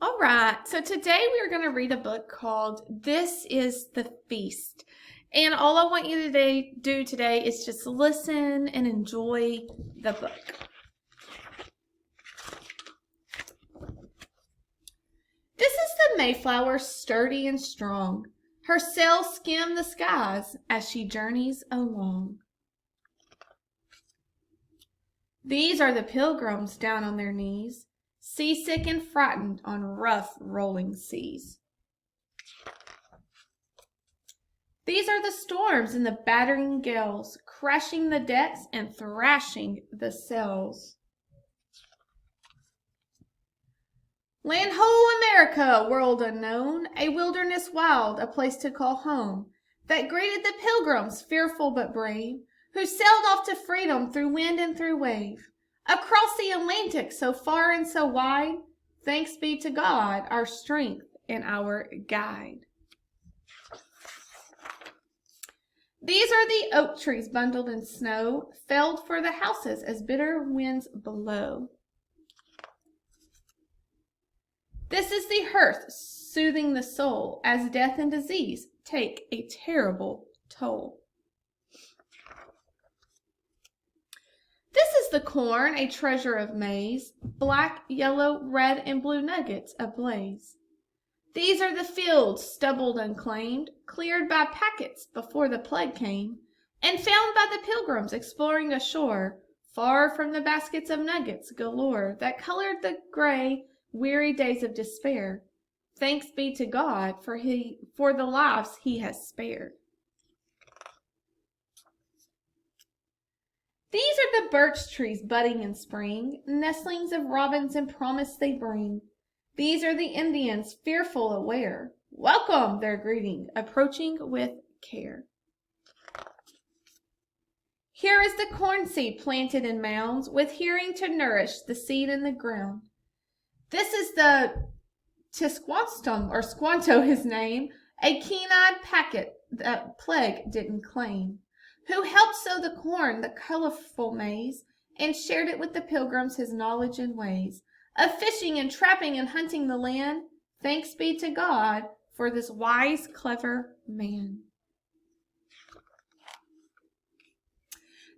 All right, so today we are going to read a book called This is the Feast. And all I want you to do today is just listen and enjoy the book. This is the Mayflower, sturdy and strong. Her sails skim the skies as she journeys along. These are the pilgrims down on their knees, seasick and frightened on rough rolling seas. These are the storms and the battering gales, crashing the decks and thrashing the sails. Land ho, America, world unknown, a wilderness wild, a place to call home, that greeted the pilgrims, fearful but brave, who sailed off to freedom through wind and through wave. Across the Atlantic, so far and so wide, thanks be to God, our strength and our guide. These are the oak trees bundled in snow, felled for the houses as bitter winds blow. This is the hearth soothing the soul, as death and disease take a terrible toll. This is the corn, a treasure of maize, black, yellow, red, and blue nuggets ablaze. These are the fields, stubbled unclaimed, cleared by packets before the plague came, and found by the pilgrims exploring a shore, far from the baskets of nuggets galore that colored the gray, weary days of despair. Thanks be to God for the lives he has spared. These are the birch trees budding in spring, nestlings of robins and promise they bring. These are the Indians, fearful aware. Welcome their greeting, approaching with care. Here is the corn seed planted in mounds, with hearing to nourish the seed in the ground. This is the Tisquantum, or Squanto his name, a keen-eyed packet that plague didn't claim, who helped sow the corn, the colorful maize, and shared it with the pilgrims his knowledge and ways of fishing and trapping and hunting the land. Thanks be to God for this wise, clever man.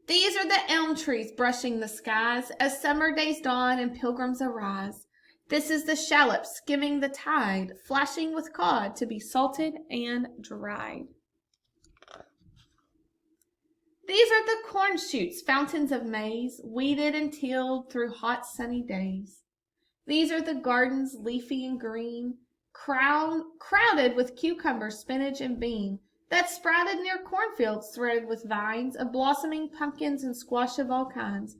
These are the elm trees brushing the skies as summer days dawn and pilgrims arise. This is the shallop skimming the tide, flashing with cod to be salted and dried. These are the corn shoots, fountains of maize, weeded and tilled through hot sunny days. These are the gardens, leafy and green, crowded with cucumber, spinach, and bean, that sprouted near cornfields threaded with vines of blossoming pumpkins and squash of all kinds,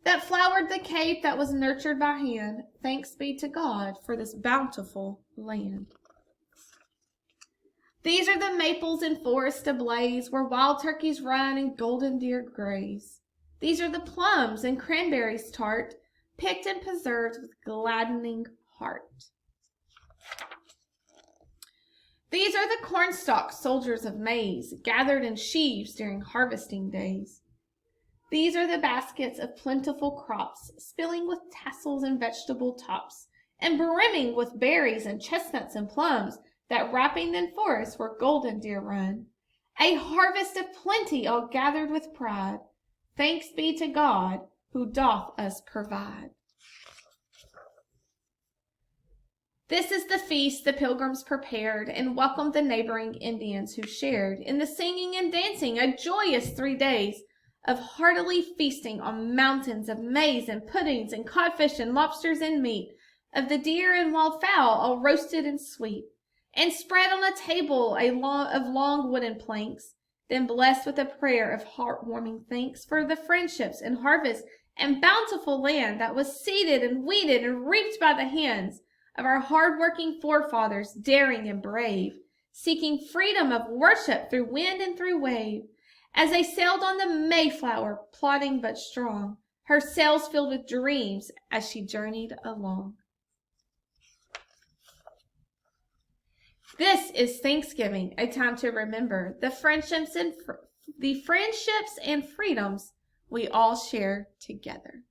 that flowered the cape that was nurtured by hand. Thanks be to God for this bountiful land. These are the maples in forest ablaze, where wild turkeys run and golden deer graze. These are the plums and cranberries tart, picked and preserved with gladdening heart. These are the cornstalk soldiers of maize, gathered in sheaves during harvesting days. These are the baskets of plentiful crops, spilling with tassels and vegetable tops, and brimming with berries and chestnuts and plums, that wrapping in forests where golden deer run. A harvest of plenty, all gathered with pride. Thanks be to God, who doth us provide. This is the feast the pilgrims prepared, and welcomed the neighboring Indians who shared in the singing and dancing, a joyous 3 days of heartily feasting on mountains of maize and puddings and codfish and lobsters and meat, of the deer and wild fowl all roasted and sweet, and spread on a table of long wooden planks, then blessed with a prayer of heartwarming thanks for the friendships and harvest and bountiful land that was seeded and weeded and reaped by the hands of our hard-working forefathers, daring and brave, seeking freedom of worship through wind and through wave, as they sailed on the Mayflower, plodding but strong, her sails filled with dreams as she journeyed along. This is Thanksgiving, a time to remember the friendships and freedoms we all share together.